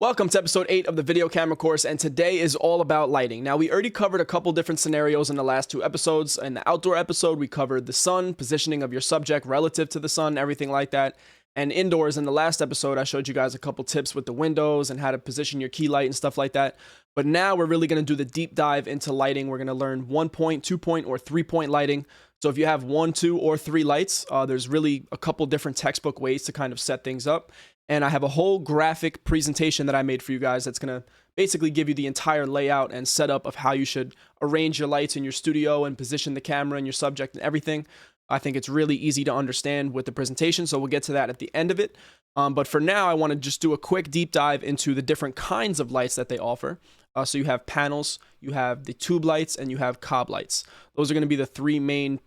Welcome to episode 8 of the video camera course, and today is all about lighting. Now, we already covered a couple different scenarios in the last two episodes. In the outdoor episode, we covered the sun, positioning of your subject relative to the sun, everything like that. And indoors, in the last episode, I showed you guys a couple tips with the windows and how to position your key light and stuff like that. But now we're really going to do the deep dive into lighting. We're going to learn 1-point, 2-point, or 3-point lighting. So if you have 1, 2, or 3 lights, there's really a couple different textbook ways to kind of set things up. And I have a whole graphic presentation that I made for you guys that's going to basically give you the entire layout and setup of how you should arrange your lights in your studio and position the camera and your subject and everything. I think it's really easy to understand with the presentation, so we'll get to that at the end of it. But for now, I want to just do a quick deep dive into the different kinds of lights that they offer. So you have panels, you have the tube lights, and you have cob lights. Those are going to be the 3 main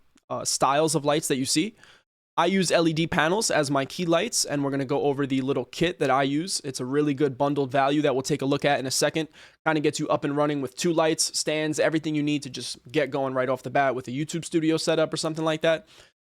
styles of lights that you see. I use LED panels as my key lights, and we're going to go over the little kit that I use. It's a really good bundled value that we'll take a look at in a second. Kind of gets you up and running with 2 lights, stands, everything you need to just get going right off the bat with a YouTube studio setup or something like that.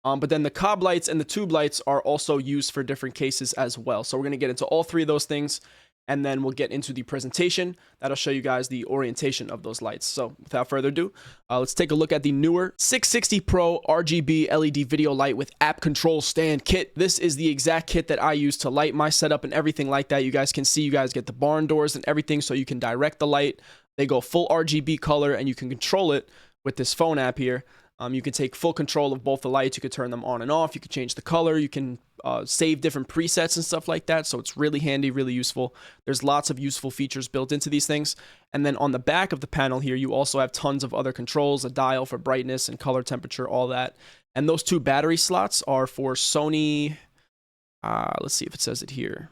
But then the cob lights and the tube lights are also used for different cases as well. So we're going to get into all 3 of those things, and then we'll get into the presentation. That'll show you guys the orientation of those lights. So without further ado, let's take a look at the newer 660 Pro RGB LED video light with app control stand kit. This is the exact kit that I use to light my setup and everything like that. You guys can see, you guys get the barn doors and everything, so you can direct the light. They go full RGB color, and you can control it with this phone app here. You can take full control of both the lights. You can turn them on and off. You can change the color. You can save different presets and stuff like that. So it's really handy, really useful. There's lots of useful features built into these things. And then on the back of the panel here, you also have tons of other controls, a dial for brightness and color temperature, all that. And those 2 battery slots are for Sony. Let's see if it says it here.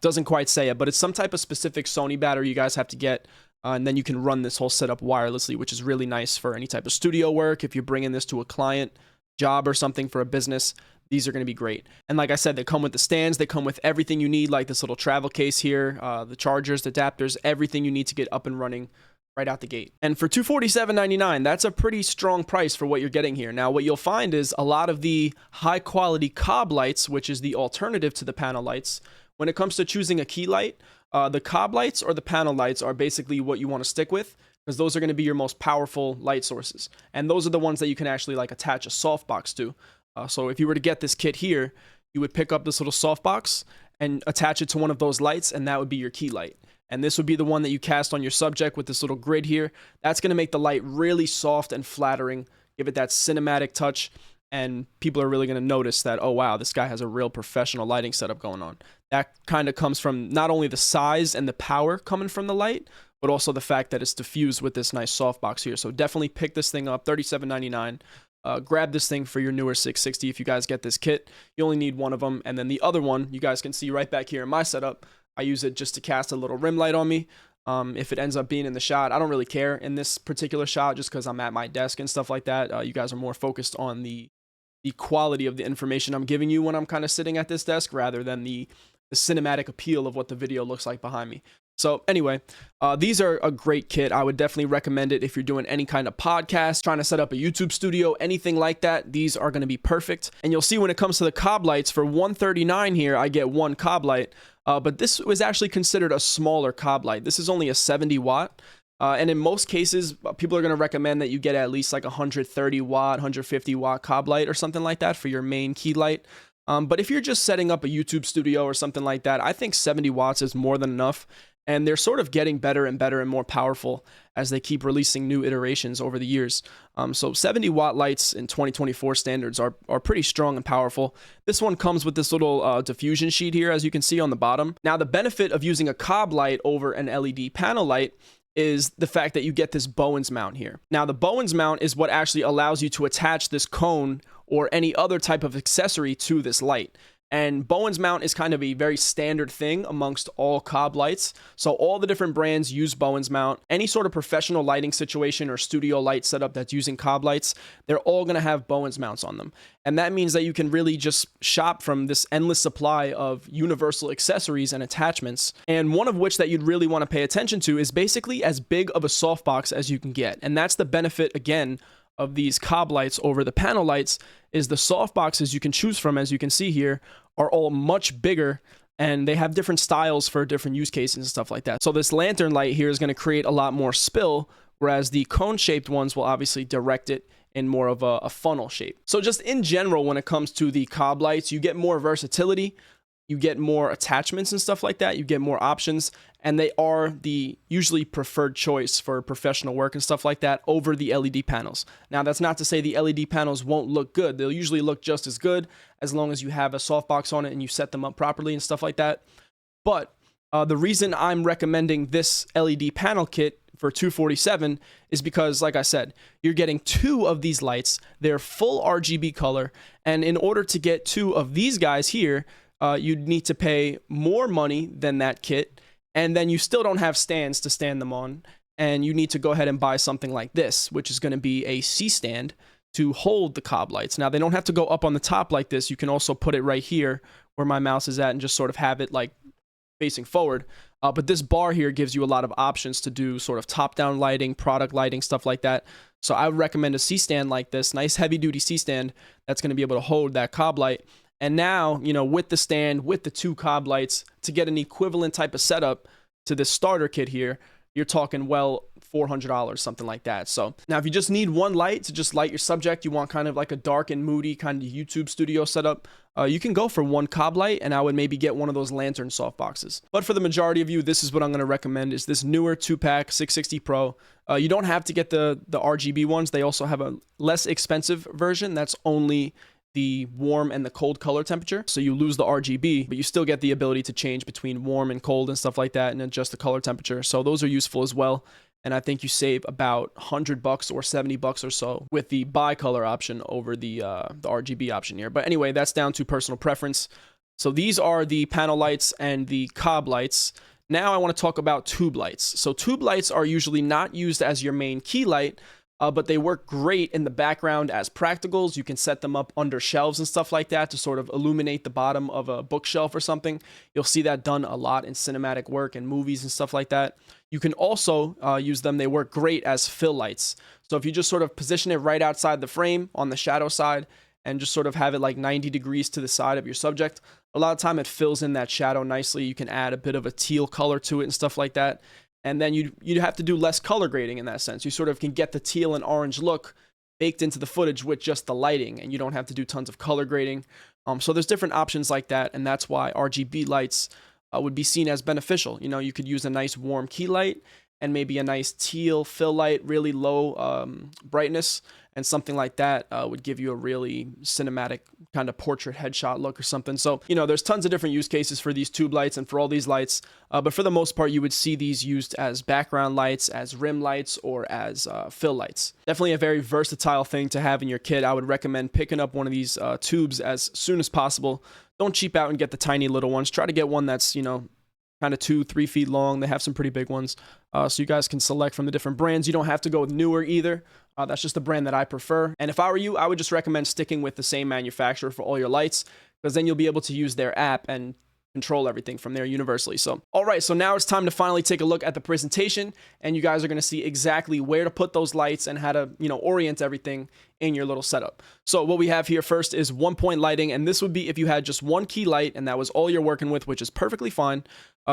Doesn't quite say it, but it's some type of specific Sony battery you guys have to get. And then you can run this whole setup wirelessly, which is really nice for any type of studio work. If you're bringing this to a client job or something for a business, these are going to be great. And like I said, they come with the stands. They come with everything you need, like this little travel case here, the chargers, the adapters, everything you need to get up and running right out the gate. And for $247.99, that's a pretty strong price for what you're getting here. Now, what you'll find is a lot of the high quality cob lights, which is the alternative to the panel lights. When it comes to choosing a key light, the cob lights or the panel lights are basically what you want to stick with, because those are going to be your most powerful light sources. And those are the ones that you can actually like attach a softbox to. So if you were to get this kit here, you would pick up this little softbox and attach it to one of those lights, and that would be your key light. And this would be the one that you cast on your subject with this little grid here. That's going to make the light really soft and flattering, give it that cinematic touch, and people are really going to notice that, oh wow, this guy has a real professional lighting setup going on. That kind of comes from not only the size and the power coming from the light, but also the fact that it's diffused with this nice softbox here. So definitely pick this thing up, $37.99. Grab this thing for your newer 660 if you guys get this kit. You only need one of them, and then the other one you guys can see right back here in my setup. I use it just to cast a little rim light on me. If it ends up being in the shot, I don't really care in this particular shot, just because I'm at my desk and stuff like that. You guys are more focused on the quality of the information I'm giving you when I'm kind of sitting at this desk, rather than the cinematic appeal of what the video looks like behind me. So anyway, these are a great kit. I would definitely recommend it if you're doing any kind of podcast, trying to set up a YouTube studio, anything like that. These are going to be perfect. And you'll see when it comes to the cob lights, for $139 here, I get 1 cob light. But this was actually considered a smaller cob light. This is only a 70 watt. And in most cases, people are going to recommend that you get at least like 130 watt, 150 watt cob light or something like that for your main key light. But if you're just setting up a YouTube studio or something like that, I think 70 watts is more than enough. And they're sort of getting better and better and more powerful as they keep releasing new iterations over the years. So 70 watt lights in 2024 standards are pretty strong and powerful. This one comes with this little diffusion sheet here, as you can see on the bottom. Now, the benefit of using a cob light over an LED panel light is the fact that you get this Bowens mount here. Now, the Bowens mount is what actually allows you to attach this cone or any other type of accessory to this light. And Bowens mount is kind of a very standard thing amongst all cob lights. So all the different brands use Bowens mount. Any sort of professional lighting situation or studio light setup that's using cob lights, they're all going to have Bowens mounts on them. And that means that you can really just shop from this endless supply of universal accessories and attachments. And one of which that you'd really want to pay attention to is basically as big of a softbox as you can get. And that's the benefit, again, of these cob lights over the panel lights, is the soft boxes you can choose from, as you can see here, are all much bigger and they have different styles for different use cases and stuff like that. So this lantern light here is going to create a lot more spill, whereas the cone-shaped ones will obviously direct it in more of a funnel shape. So just in general, when it comes to the cob lights, you get more versatility, you get more attachments and stuff like that, you get more options, and they are the usually preferred choice for professional work and stuff like that over the LED panels. Now, that's not to say the LED panels won't look good. They'll usually look just as good as long as you have a softbox on it and you set them up properly and stuff like that. But the reason I'm recommending this LED panel kit for $247 is because, like I said, you're getting 2 of these lights. They're full RGB color, and in order to get 2 of these guys here, you'd need to pay more money than that kit, and then you still don't have stands to stand them on, and you need to go ahead and buy something like this, which is going to be a C-stand to hold the cob lights. Now, they don't have to go up on the top like this. You can also put it right here where my mouse is at and just sort of have it like facing forward. But this bar here gives you a lot of options to do sort of top-down lighting, product lighting, stuff like that. So I would recommend a C-stand like this, nice heavy-duty C-stand that's going to be able to hold that cob light. And now, you know, with the stand, with the 2 cob lights, to get an equivalent type of setup to this starter kit here, you're talking, well, $400, something like that. So now if you just need one light to just light your subject, you want kind of like a dark and moody kind of YouTube studio setup, you can go for 1 cob light, and I would maybe get one of those lantern softboxes. But for the majority of you, this is what I'm going to recommend, is this newer 2-pack 660 Pro. You don't have to get the RGB ones. They also have a less expensive version that's only the warm and the cold color temperature. So you lose the RGB, but you still get the ability to change between warm and cold and stuff like that and adjust the color temperature. So those are useful as well. And I think you save about $100 or $70 or so with the bi-color option over the RGB option here. But anyway, that's down to personal preference. So these are the panel lights and the cob lights. Now I want to talk about tube lights. So tube lights are usually not used as your main key light, but they work great in the background as practicals. You can set them up under shelves and stuff like that to sort of illuminate the bottom of a bookshelf or something. You'll see that done a lot in cinematic work and movies and stuff like that. You can also use them. They work great as fill lights. So if you just sort of position it right outside the frame on the shadow side and just sort of have it like 90 degrees to the side of your subject, a lot of time it fills in that shadow nicely. You can add a bit of a teal color to it and stuff like that. And then you'd have to do less color grading in that sense. You sort of can get the teal and orange look baked into the footage with just the lighting, and you don't have to do tons of color grading. So there's different options like that, and that's why RGB lights would be seen as beneficial. You know, you could use a nice warm key light and maybe a nice teal fill light, really low brightness, and something like that would give you a really cinematic kind of portrait headshot look or something. So, you know, there's tons of different use cases for these tube lights and for all these lights, but for the most part, you would see these used as background lights, as rim lights, or as fill lights. Definitely a very versatile thing to have in your kit. I would recommend picking up one of these tubes as soon as possible. Don't cheap out and get the tiny little ones. Try to get one that's, you know, kind of 2-3 feet long. They have some pretty big ones, so you guys can select from the different brands. You don't have to go with newer either. That's just the brand that I prefer. And if I were you, I would just recommend sticking with the same manufacturer for all your lights, because then you'll be able to use their app and control everything from there universally. So, all right, so now it's time to finally take a look at the presentation, and you guys are going to see exactly where to put those lights and how to, you know, orient everything in your little setup. So what we have here first is 1-point lighting, and this would be if you had just one key light and that was all you're working with, which is perfectly fine.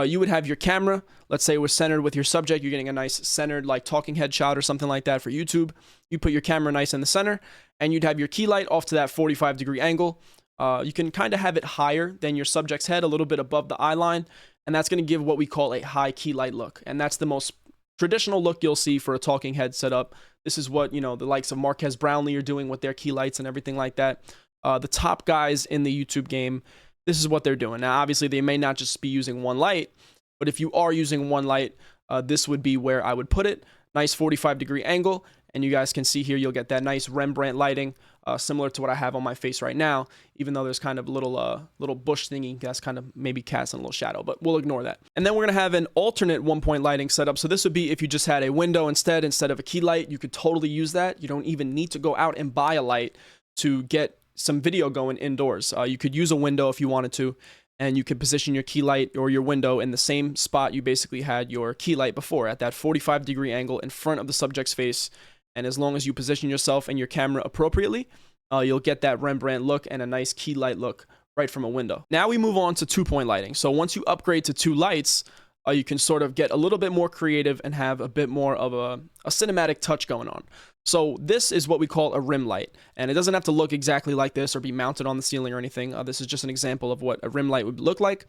You would have your camera, let's say it was centered with your subject. You're getting a nice centered like talking head shot or something like that for YouTube. You put your camera nice in the center, and you'd have your key light off to that 45-degree angle. You can kind of have it higher than your subject's head, a little bit above the eye line, and that's going to give what we call a high key light look. And that's the most traditional look you'll see for a talking head setup. This is what, you know, the likes of Marquez Brownlee are doing with their key lights and everything like that. The top guys in the YouTube game, this is what they're doing. Now, obviously, they may not just be using one light, but if you are using one light, this would be where I would put it. Nice 45-degree angle, and you guys can see here you'll get that nice Rembrandt lighting, similar to what I have on my face right now, even though there's kind of a little bush thingy that's kind of maybe casting a little shadow, but we'll ignore that. And then we're going to have an alternate 1-point lighting setup. So this would be if you just had a window instead of a key light. You could totally use that. You don't even need to go out and buy a light to get some video going indoors. You could use a window if you wanted to, and you could position your key light or your window in the same spot you basically had your key light before, at that 45-degree angle in front of the subject's face. And as long as you position yourself and your camera appropriately, you'll get that Rembrandt look and a nice key light look right from a window. Now we move on to 2-point lighting. So once you upgrade to 2 lights, you can sort of get a little bit more creative and have a bit more of a cinematic touch going on. So this is what we call a rim light, and it doesn't have to look exactly like this or be mounted on the ceiling or anything. This is just an example of what a rim light would look like.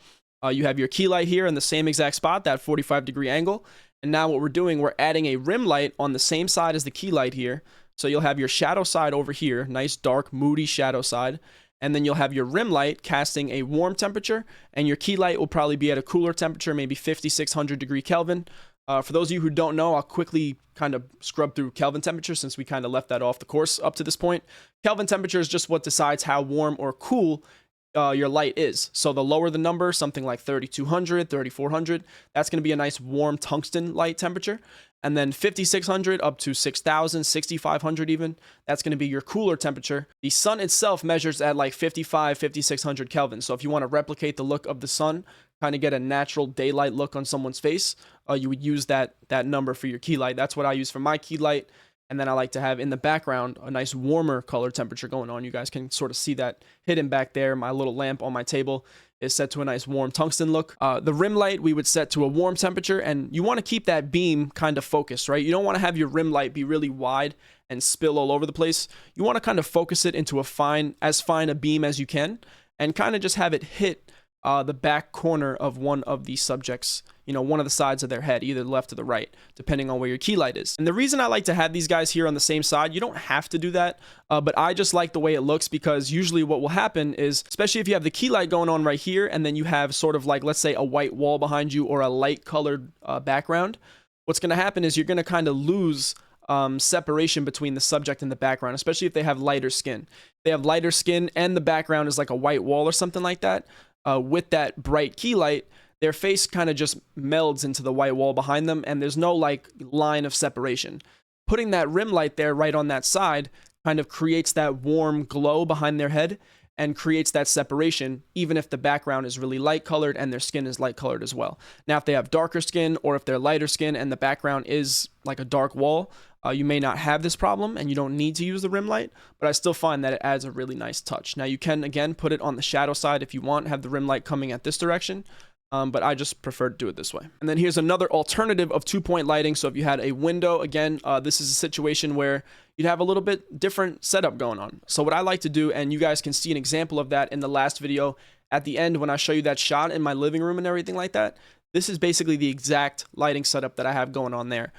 You have your key light here in the same exact spot, that 45-degree angle. And now what we're doing, we're adding a rim light on the same side as the key light here. So you'll have your shadow side over here, nice dark moody shadow side. And then you'll have your rim light casting a warm temperature, and your key light will probably be at a cooler temperature, maybe 5600 degree Kelvin. For those of you who don't know, I'll quickly kind of scrub through Kelvin temperature since we kind of left that off the course up to this point. Kelvin temperature is just what decides how warm or cool your light is. So the lower the number, something like 3200, 3400, that's going to be a nice warm tungsten light temperature. And then 5600 up to 6000, 6500 even, that's going to be your cooler temperature. The sun itself measures at like 55, 5600 Kelvin. So if you want to replicate the look of the sun, kind of get a natural daylight look on someone's face, you would use that number for your key light. That's what I use for my key light. And then I like to have in the background a nice warmer color temperature going on. You guys can sort of see that hidden back there. My little lamp on my table is set to a nice warm tungsten look. The rim light we would set to a warm temperature, and you want to keep that beam kind of focused, right? You don't want to have your rim light be really wide and spill all over the place. You want to kind of focus it into as fine a beam as you can, and kind of just have it hit the back corner of one of the subjects, one of the sides of their head, either the left or the right, depending on where your key light is. And the reason I like to have these guys here on the same side, you don't have to do that, but I just like the way it looks, because usually what will happen is, especially if you have the key light going on right here, and then you have sort of like, let's say, a white wall behind you or a light colored background, what's going to happen is you're going to kind of lose separation between the subject and the background, especially if they have lighter skin. If they have lighter skin and the background is like a white wall or something like that, with that bright key light, their face kind of just melds into the white wall behind them, and there's no like line of separation. Putting that rim light there right on that side kind of creates that warm glow behind their head and creates that separation, even if the background is really light colored and their skin is light colored as well. Now, if they have darker skin, or if they're lighter skin and the background is like a dark wall, you may not have this problem and you don't need to use the rim light, but I still find that it adds a really nice touch. Now, you can, again, put it on the shadow side if you want, have the rim light coming at this direction, but I just prefer to do it this way. And then here's another alternative of 2-point lighting. So if you had a window, again, this is a situation where you'd have a little bit different setup going on. So what I like to do, and you guys can see an example of that in the last video at the end when I show you that shot in my living room and everything like that, this is basically the exact lighting setup that I have going on there.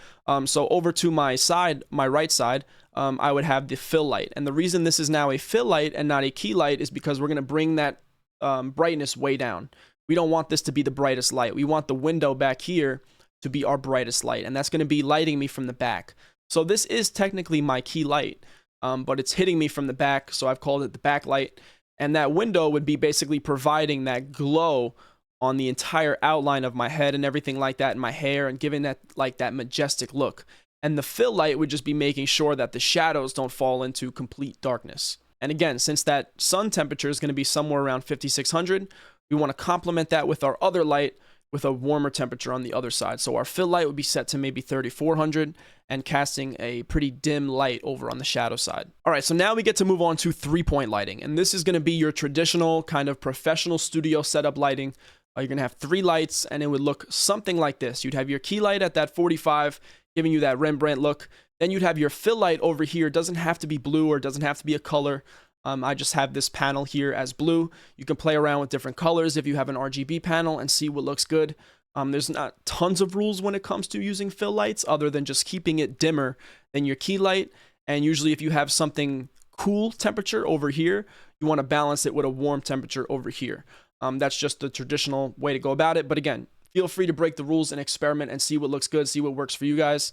So over to my side, my right side, I would have the fill light. And the reason this is now a fill light and not a key light is because we're going to bring that brightness way down. We don't want this to be the brightest light. We want the window back here to be our brightest light, and that's going to be lighting me from the back. So this is technically my key light, but it's hitting me from the back, so I've called it the backlight. And that window would be basically providing that glow on the entire outline of my head and everything like that, and my hair, and giving that like that majestic look. And the fill light would just be making sure that the shadows don't fall into complete darkness. And again, since that sun temperature is going to be somewhere around 5600, we want to complement that with our other light with a warmer temperature on the other side. So our fill light would be set to maybe 3400 and casting a pretty dim light over on the shadow side. All right, so now we get to move on to 3-point lighting. And this is going to be your traditional kind of professional studio setup lighting. You're going to have 3 lights, and it would look something like this. You'd have your key light at that 45, giving you that Rembrandt look. Then you'd have your fill light over here. It doesn't have to be blue, or it doesn't have to be a color. I just have this panel here as blue. You can play around with different colors if you have an RGB panel and see what looks good. There's not tons of rules when it comes to using fill lights, other than just keeping it dimmer than your key light. And usually if you have something cool temperature over here, you want to balance it with a warm temperature over here. That's just the traditional way to go about it. But again, feel free to break the rules and experiment and see what looks good, see what works for you guys.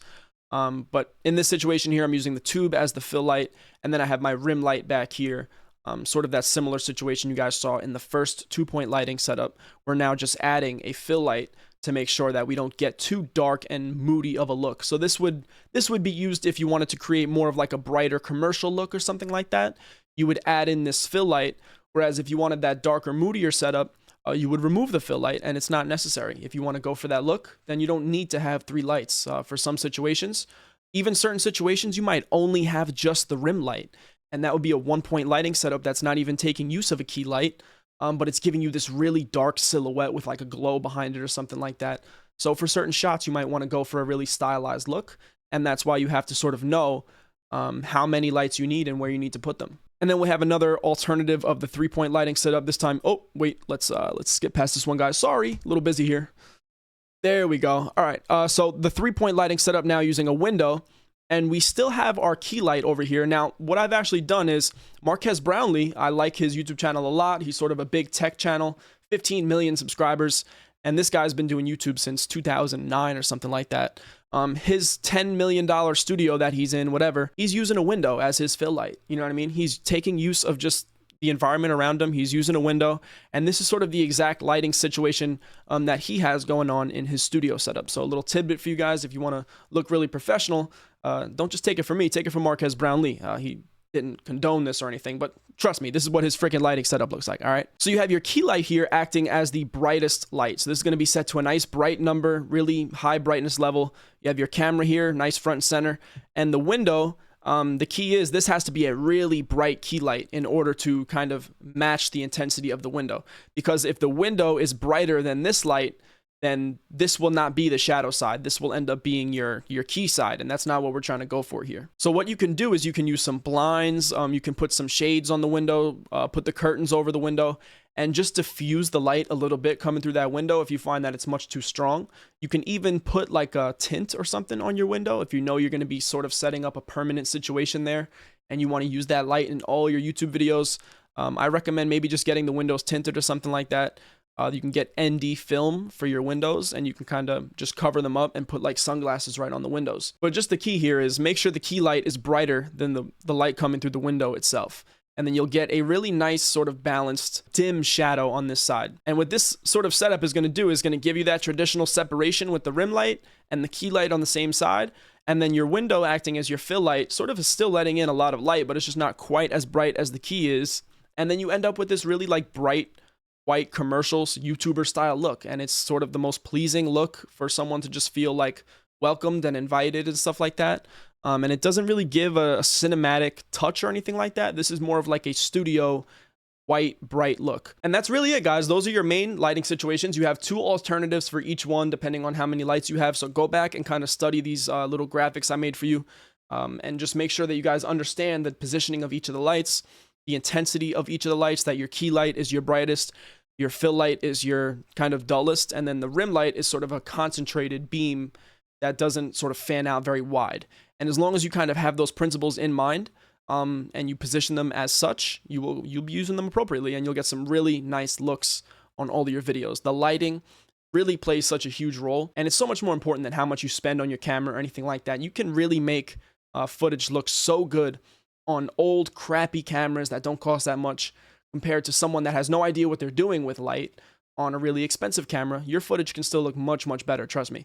But in this situation here, I'm using the tube as the fill light, and then I have my rim light back here. Sort of that similar situation you guys saw in the first 2-point lighting setup. We're now just adding a fill light to make sure that we don't get too dark and moody of a look. So this would be used if you wanted to create more of like a brighter commercial look or something like that. You would add in this fill light, whereas if you wanted that darker, moodier setup, you would remove the fill light, and it's not necessary. If you want to go for that look, then you don't need to have 3 lights. For some situations, even certain situations, you might only have just the rim light, and that would be a 1-point lighting setup that's not even taking use of a key light. but it's giving you this really dark silhouette with like a glow behind it or something like that. So for certain shots, you might want to go for a really stylized look, and that's why you have to sort of know how many lights you need and where you need to put them. And then we have another alternative of the 3-point lighting setup. This time, oh wait, let's skip past this one, guys. Sorry, a little busy here. There we go. All right, so the 3-point lighting setup now using a window, and we still have our key light over here. Now, what I've actually done is Marques Brownlee, I like his YouTube channel a lot. He's sort of a big tech channel, 15 million subscribers, and this guy's been doing YouTube since 2009 or something like that. His $10 million studio that he's in, whatever, he's using a window as his fill light. You know what I mean? He's taking use of just the environment around him. He's using a window, and this is sort of the exact lighting situation that he has going on in his studio setup. So a little tidbit for you guys, if you want to look really professional, don't just take it from me, take it from Marques Brownlee. He didn't condone this or anything, but trust me, this is what his freaking lighting setup looks like. All right, so you have your key light here acting as the brightest light. So this is going to be set to a nice bright number, really high brightness level. You have your camera here, nice front and center, and the window, the key is this has to be a really bright key light in order to kind of match the intensity of the window, because if the window is brighter than this light, then this will not be the shadow side. This will end up being your key side, and that's not what we're trying to go for here. So what you can do is you can use some blinds, you can put some shades on the window, put the curtains over the window, and just diffuse the light a little bit coming through that window if you find that it's much too strong. You can even put like a tint or something on your window if you know you're going to be sort of setting up a permanent situation there and you want to use that light in all your YouTube videos. I recommend maybe just getting the windows tinted or something like that. You can get ND film for your windows, and you can kind of just cover them up and put like sunglasses right on the windows. But just the key here is make sure the key light is brighter than the light coming through the window itself. And then you'll get a really nice sort of balanced dim shadow on this side. And what this sort of setup is going to do is going to give you that traditional separation with the rim light and the key light on the same side. And then your window acting as your fill light sort of is still letting in a lot of light, but it's just not quite as bright as the key is. And then you end up with this really like bright white commercials YouTuber style look, and it's sort of the most pleasing look for someone to just feel like welcomed and invited and stuff like that. And it doesn't really give a cinematic touch or anything like that. This is more of like a studio white bright look, and that's really it, guys. Those are your main lighting situations. You have 2 alternatives for each one depending on how many lights you have, so go back and kind of study these little graphics I made for you, and just make sure that you guys understand the positioning of each of the lights, the intensity of each of the lights, that your key light is your brightest, your fill light is your kind of dullest, and then the rim light is sort of a concentrated beam that doesn't sort of fan out very wide. And as long as you kind of have those principles in mind, and you position them as such, you'll be using them appropriately, and you'll get some really nice looks on all of your videos. The lighting really plays such a huge role, and it's so much more important than how much you spend on your camera or anything like that. You can really make footage look so good on old crappy cameras that don't cost that much, compared to someone that has no idea what they're doing with light on a really expensive camera. Your footage can still look much, much better, trust me.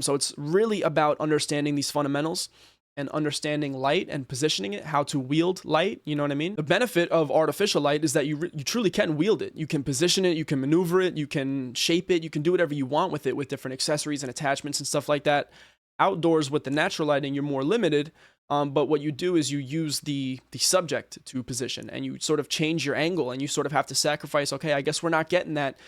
So it's really about understanding these fundamentals and understanding light and positioning it, how to wield light, you know what I mean? The benefit of artificial light is that you truly can wield it. You can position it, you can maneuver it, you can shape it, you can do whatever you want with it with different accessories and attachments and stuff like that. Outdoors with the natural lighting, you're more limited, but what you do is you use the subject to position, and you sort of change your angle, and you sort of have to sacrifice, okay, I guess we're not getting that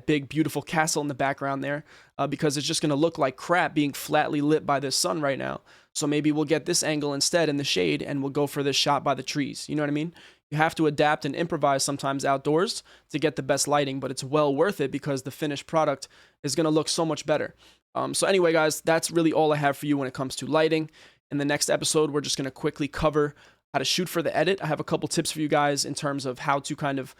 big beautiful castle in the background there, because it's just going to look like crap being flatly lit by this sun right now. So maybe we'll get this angle instead in the shade, and we'll go for this shot by the trees. You know what I mean? You have to adapt and improvise sometimes outdoors to get the best lighting, but it's well worth it because the finished product is going to look so much better. So anyway, guys, that's really all I have for you when it comes to lighting. In the next episode, we're just going to quickly cover how to shoot for the edit. I have a couple tips for you guys in terms of how to kind of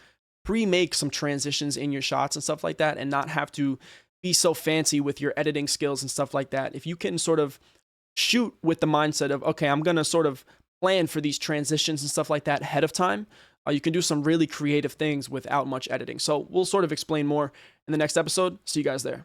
pre-make some transitions in your shots and stuff like that, and not have to be so fancy with your editing skills and stuff like that. If you can sort of shoot with the mindset of, okay, I'm going to sort of plan for these transitions and stuff like that ahead of time, you can do some really creative things without much editing. So we'll sort of explain more in the next episode. See you guys there.